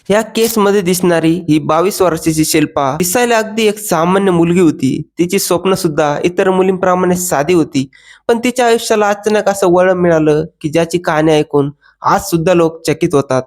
ह्या केसमध्ये दिसणारी ही 22 वर्षाची शिल्पा दिसायला अगदी एक सामान्य मुलगी होती. तिची स्वप्न सुद्धा इतर मुलींप्रमाणे साधी होती. पण तिच्या आयुष्याला अचानक असं वळण मिळालं की ज्याची कहाणी ऐकून आज सुद्धा लोक चकित होतात.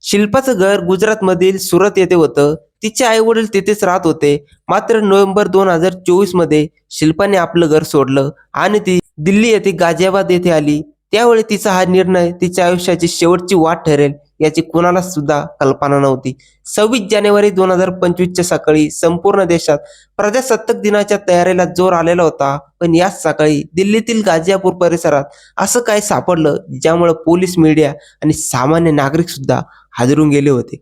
शिल्पाचं घर गुजरातमधील सुरत येथे होतं. तिचे आई वडील तिथेच राहत होते. मात्र नोव्हेंबर 2024 मध्ये शिल्पाने आपलं घर सोडलं आणि ती दिल्ली येथे गाझियाबाद येथे आली. त्यावेळी तिचा हा निर्णय तिच्या आयुष्याची शेवटची वाट ठरेल याची कुणाला सुद्धा कल्पना नव्हती. 26 जानेवारी 2025च्या सकाळी संपूर्ण देशात प्रजासत्ताक दिनाच्या तयारीला जोर आलेला होता. पण याच सकाळी दिल्लीतील गाझियापूर परिसरात असं काय सापडलं ज्यामुळे पोलीस, मीडिया आणि सामान्य नागरिक सुद्धा हादरून गेले होते.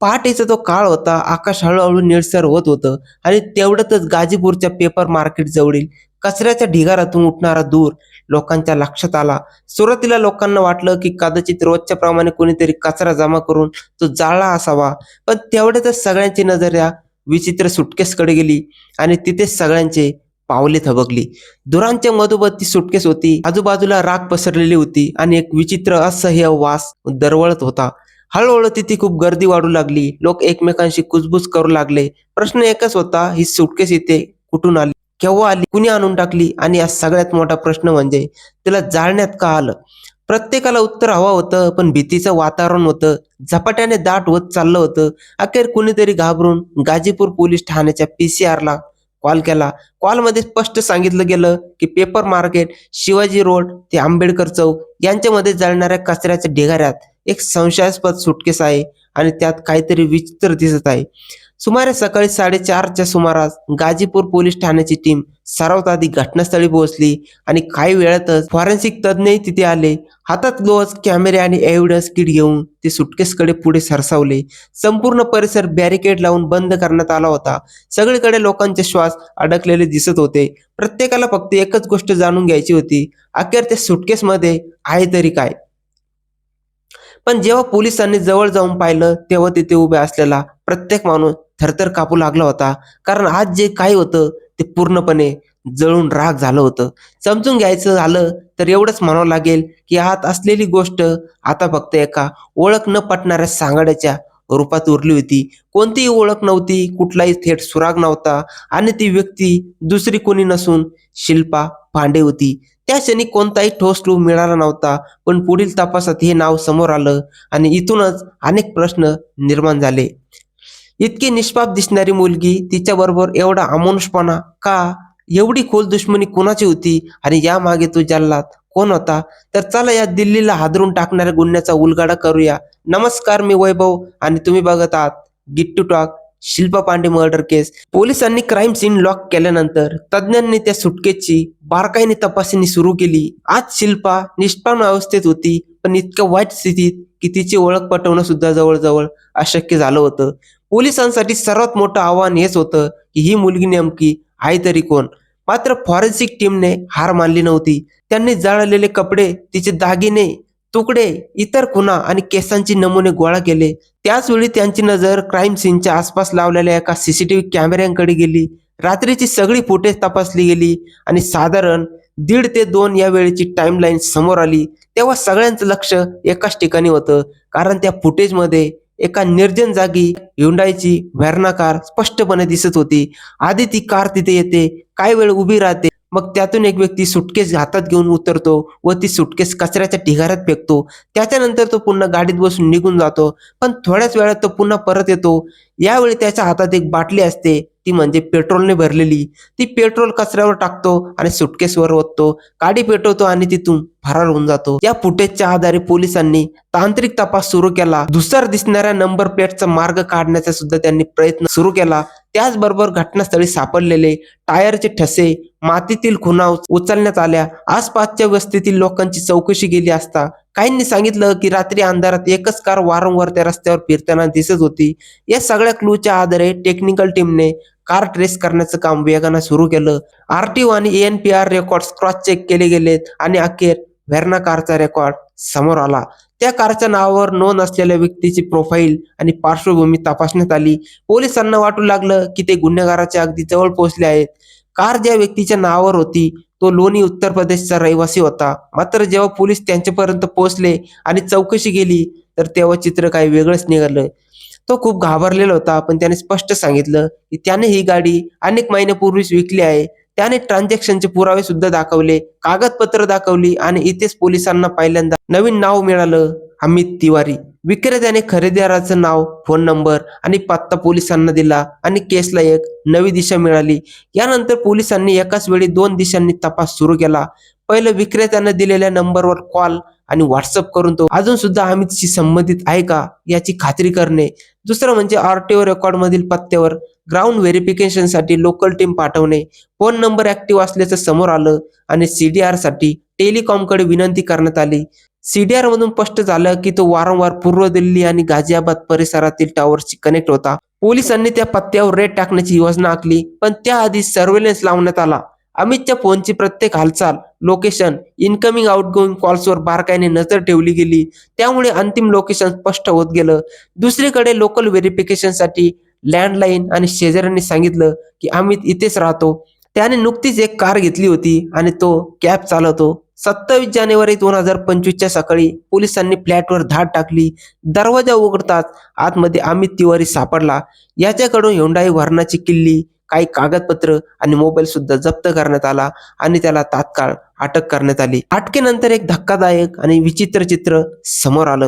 पहाटेचा तो काळ होता. आकाश हळूहळू निळसर होत होतं आणि तेवढ्यातच गाझीपूरच्या पेपर मार्केट जवळील कचऱ्याच्या ढिगाऱ्यातून उठणारा धूर लोकांच्या लक्षात आला. सुरुवातीला लोकांना वाटलं की कदाचित रोजच्या प्रमाणे कोणीतरी कचरा जमा करून तो जाळला असावा. पण तेवढ्यातच सगळ्यांची नजर या विचित्र सुटकेसकडे गेली आणि तिथेच सगळ्यांचे पावले थबकली. धुरांच्या मधोमध ती सुटकेस होती. आजूबाजूला राख पसरलेली होती आणि एक विचित्र असह्य वास दरवळत होता. हळूहळू तिथे खूप गर्दी वाढू लागली. लोक एकमेकांशी कुजबुज करू लागले. प्रश्न एकच होता, ही सुटकेस इथे कुठून आली, केव्हा आली, कुणी आणून टाकली आणि या सगळ्यात मोठा प्रश्न म्हणजे तिला जाळण्यात का आलं. प्रत्येकाला उत्तर हवं होतं, पण भीतीचं वातावरण होतं. झपाट्याने दाट होत चाललं होतं. अखेर कुणीतरी घाबरून गाझीपूर पोलीस ठाण्याच्या पीसीआरला कॉल केला. कॉलमध्ये स्पष्ट सांगितलं गेलं की पेपर मार्केट, शिवाजी रोड ते आंबेडकर चौक यांच्यामध्ये जळणाऱ्या कचऱ्याच्या ढिगाऱ्यात एक संशयास्पद सुटकेस आहे आणि त्यात काहीतरी विचित्र दिसत आहे. सुमारे सकाळी 4:30च्या सुमारास गाझीपूर पोलीस ठाण्याची टीम सर्वात आधी घटनास्थळी पोहोचली आणि काही वेळातच फॉरेन्सिक तज्ज्ञही तिथे आले. हातात ग्लोव्हज, कॅमेरे आणि एव्हिडन्स किट घेऊन ते सुटकेसकडे पुढे सरसावले. संपूर्ण परिसर बॅरिकेड लावून बंद करण्यात आला होता. सगळीकडे लोकांचे श्वास अडकलेले दिसत होते. प्रत्येकाला फक्त एकच गोष्ट जाणून घ्यायची होती, अखेर त्या सुटकेसमध्ये आहे तरी काय. पण जेव्हा पोलिसांनी जवळ जाऊन पाहिलं तेव्हा तिथे उभ्या असलेला प्रत्येक माणूस थरथर कापू लागला होता. कारण आज जे काही होतं ते पूर्णपणे जळून राख झालं होतं. समजून घ्यायचं झालं तर एवढंच म्हणावं लागेल की आत असलेली गोष्ट आता फक्त एका ओळख न पटणाऱ्या सांगाड्याच्या रूपात उरली होती. कोणतीही ओळख नव्हती, कुठलाही थेट सुराग नव्हता आणि ती व्यक्ती दुसरी कोणी नसून शिल्पा पांडे होती. त्या क्षणी कोणताही ठोस क्लू मिळाला नव्हता. पण पुढील तपासात हे नाव समोर आलं आणि इथूनच अनेक प्रश्न निर्माण झाले. इतकी निष्पाप दिसणारी मुलगी, तिच्याबरोबर एवढा अमानुषपणा का? एवढी खोल दुश्मनी कुणाची होती आणि यामागे तो जल्लाद कोण होता? तर चला या दिल्लीला हादरून टाकणाऱ्या गुन्ह्याचा उलगडा करूया. नमस्कार, मी वैभव आणि तुम्ही बघत आहात get to talk. Shilpa Pandey murder case. पोलिसांनी क्राईम सीन लॉक केल्यानंतर तज्ज्ञांनी त्या सुटकेची बारकाईने तपासणी सुरू केली. आज शिल्पा निष्पाण अवस्थेत होती, पण इतक्या वाईट स्थितीत की तिची ओळख पटवणं सुद्धा जवळजवळ अशक्य झालं होतं. पोलिसांसाठी सर्वात मोठं आव्हान हेच होतं की ही मुलगी नेमकी आहे तरी कोण. मात्र फॉरेन्सिक टीमने हार मानली नव्हती. त्यांनी जाळलेले कपडे, तिचे दागिने, तुकडे, इतर खुणा आणि केसांचे नमुने गोळा केले. त्याच वेळी त्यांची नजर क्राईम सीनच्या आसपास लावलेल्या एका सीसीटीव्ही कॅमेऱ्यांकडे गेली. रात्रीची सगळी फुटेज तपासली गेली आणि साधारण 1.5 ते 2 या वेळेची टाइमलाईन समोर आली. तेव्हा सगळ्यांचं लक्ष एकाच ठिकाणी होतं, कारण त्या फुटेजमध्ये एका निर्जन जागी ह्युंडाईची व्हेर्ना कार स्पष्टपणे दिसत होती. आधी ती कार तिथे येते, काही वेळ उभी राहते, मग त्यातून एक व्यक्ती सुटकेस हातात घेऊन उतरतो व ती सुटकेस कचऱ्याच्या ढिगाऱ्यात फेकतो. त्याच्यानंतर तो पुन्हा गाडीत बसून निघून जातो. पण थोड्याच वेळात तो पुन्हा परत येतो. यावेळी त्याच्या हातात एक बाटली असते, ती म्हणजे पेट्रोलने भरलेली. ती पेट्रोल कचऱ्यावर टाकतो आणि सुटकेसवर ओततो, गाडी पेटवतो आणि तिथून फरार होऊन जातो. या फुटेजच्या आधारे पोलिसांनी तांत्रिक तपास सुरू केला. धुसर दिसणाऱ्या नंबर प्लेटचा मार्ग काढण्याचा सुद्धा त्यांनी प्रयत्न सुरू केला. त्याचबरोबर घटनास्थळी सापडलेले टायरचे ठसे, मातीतील खुणा उचलण्यात आल्या. आसपासच्या वस्तीतील लोकांची चौकशी केली असता काहींनी सांगितलं की रात्री अंधारात एकच कार वारंवार त्या रस्त्यावर फिरताना दिसत होती. या सगळ्या क्लूच्या आधारे टेक्निकल टीमने कार ट्रेस करण्याचं काम वेगानं सुरू केलं. आरटीओ आणि एनपीआर रेकॉर्ड्स क्रॉस चेक केले गेलेत आणि अखेर व्हेर्ना कारचा रेकॉर्ड समोर आला. त्या कारच्या नावावर नोंद असलेल्या व्यक्तीची प्रोफाईल आणि पार्श्वभूमी तपासण्यात आली. पोलिसांना वाटू लागलं की ते गुन्हेगाराच्या अगदी जवळ पोहोचले आहेत. कार ज्या व्यक्तीच्या नावावर होती तो लोणी, उत्तर प्रदेशचा रहिवासी होता. मात्र जेव्हा पोलीस त्यांच्यापर्यंत पोहोचले आणि चौकशी केली तर तेव्हा चित्र काही वेगळंच निघालं. तो खूप घाबरलेला होता, पण त्याने स्पष्ट सांगितलं की त्याने ही गाडी अनेक महिन्यापूर्वीच विकली आहे. त्याने ट्रान्झॅक्शनचे पुरावे सुद्धा दाखवले, कागदपत्र दाखवली आणि इथेच पोलिसांना पहिल्यांदा नवीन नाव मिळालं, अमित तिवारी. विक्रेत्याने खरेदीदाराचं नाव, फोन नंबर आणि पत्ता पोलिसांना दिला आणि केसला एक नवी दिशा मिळाली. यानंतर पोलिसांनी एकाच वेळी 2 दिशांनी तपास सुरू केला. पहिलं विक्रेत्यानं दिलेल्या नंबरवर कॉल आणि व्हॉट्सअप करून तो अजून सुद्धा अमितशी संबंधित आहे का याची खात्री करणे. दुसरं म्हणजे आरटीओ रेकॉर्ड मधील पत्त्यावर ग्राउंड व्हेरिफिकेशनसाठी लोकल टीम पाठवणे. फोन नंबर ऍक्टिव्ह असल्याचं समोर आलं आणि सीडीआर साठी टेलिकॉमकडे विनंती करण्यात आली. सीडीआर मधून स्पष्ट झालं की तो वारंवार पूर्व दिल्ली आणि गाझियाबाद परिसरातील टॉवरशी कनेक्ट होता. पोलिसांनी त्या पत्त्यावर रेड टाकण्याची योजना आखली, पण त्याआधी सर्व्हेलन्स लावण्यात आला. अमितच्या फोनची प्रत्येक हालचाल, लोकेशन, इनकमिंग आउटगोइंग कॉल्सवर बारकाईने नजर ठेवली गेली. त्यामुळे अंतिम लोकेशन स्पष्ट होत गेलं. दुसरीकडे लोकल व्हेरिफिकेशनसाठी लँडलाईन आणि शेजाऱ्यांनी सांगितलं की अमित इथेच राहतो. त्याने नुकतीच एक कार घेतली होती आणि तो कॅब चालवतो. 27 जानेवारी 2025च्या सकाळी पोलिसांनी फ्लॅटवर धाड टाकली. दरवाजा उघडताच आतमध्ये अमित तिवारी सापडला. याच्याकडून हुंडाई व्हर्नाची किल्ली, काही कागदपत्र आणि मोबाईल सुद्धा जप्त करण्यात आला आणि त्याला तात्काळ अटक करण्यात आली. अटकेनंतर एक धक्कादायक आणि विचित्र चित्र समोर आलं.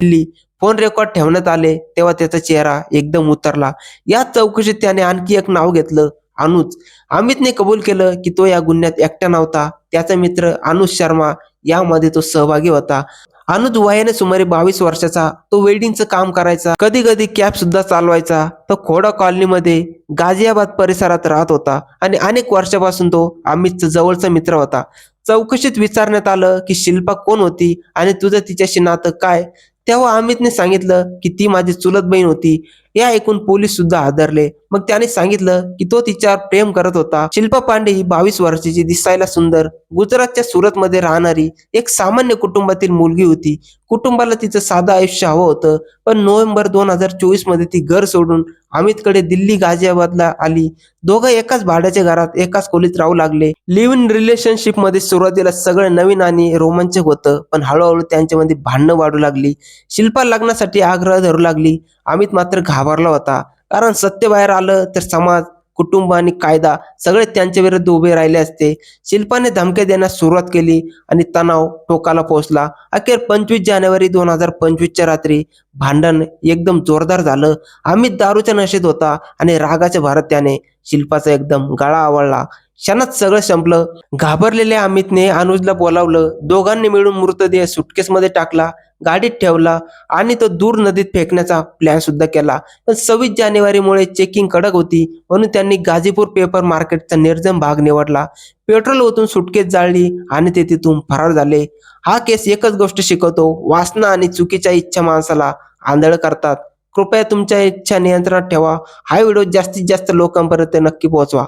फोन रेकॉर्ड ठेवण्यात आले तेव्हा त्याचा चेहरा एकदम उतरला. या चौकशीत त्याने आणखी एक नाव घेतलं, अनुज. अमितने कबूल केलं की तो या गुन्ह्यात एकटा नव्हता. त्याचा मित्र अनुज शर्मा यामध्ये तो सहभागी होता. अनुज वयाने सुमारे 22 वर्षाचा. तो वेल्डिंगचं काम करायचा, कधी कधी कॅब सुद्धा चालवायचा. तो खोडा कॉलनीमध्ये गाझियाबाद परिसरात राहत होता आणि अनेक वर्षापासून तो अमितचा जवळचा मित्र होता. चौकशीत विचारण्यात आलं की शिल्पा कोण होती आणि तुझं तिच्याशी नातं काय, तेव्हा अमितने सांगितलं की ती माझी चुलत बहीण होती. हे ऐकून पोलीस सुद्धा हादरले. मग त्याने सांगितलं की तो तिच्यावर प्रेम करत होता. शिल्पा पांडे ही 22 वर्षाची, दिसायला सुंदर, गुजरातच्या सुरतमध्ये राहणारी एक सामान्य कुटुंबातील मुलगी होती. कुटुंबाला तिचं साधं आयुष्य हवं होतं, पण नोव्हेंबर 2024 मध्ये ती घर सोडून अमितकडे दिल्ली गाझियाबादला आली. दोघं एकाच भाड्याच्या घरात एकाच खोलीत राहू लागले. लिव्ह इन रिलेशनशिप मध्ये सुरुवातीला सगळं नवीन आणि रोमांचक होतं, पण हळूहळू त्यांच्यामध्ये भांडणं वाढू लागली. शिल्पा लग्नासाठी आग्रह धरू लागली. अमित मात्र घाबरला होता, कारण सत्य बाहेर आलं तर समाज, कुटुंब आणि कायदा सगळे त्यांच्या विरुद्ध उभे राहिले असते. शिल्पाने धमक्या देण्यास सुरुवात केली आणि तणाव टोकाला पोहोचला. अखेर 25 जानेवारी 2025च्या रात्री भांडण एकदम जोरदार झालं. अमित दारूच्या नशेत होता आणि रागाच्या भरात त्याने शिल्पाचा एकदम गळा आवळला. क्षणात सगळं संपलं. घाबरलेल्या अमितने अनुजला बोलावलं. दोघांनी मिळून मृतदेह सुटकेसमध्ये टाकला, गाडीत ठेवला आणि तो दूर नदीत फेकण्याचा प्लॅन सुद्धा केला. पण 26 जानेवारीमुळे चेकिंग कडक होती, म्हणून त्यांनी गाझीपूर पेपर मार्केटचा निर्जन भाग निवडला. पेट्रोल ओतून सुटकेस जाळली आणि ते तिथून फरार झाले. हा केस एकच गोष्ट शिकवतो, वासना आणि चुकीच्या इच्छा माणसाला आंधळ करतात. कृपया तुमच्या इच्छा नियंत्रणात ठेवा. हा व्हिडिओ जास्तीत जास्त लोकांपर्यंत नक्की पोहोचवा.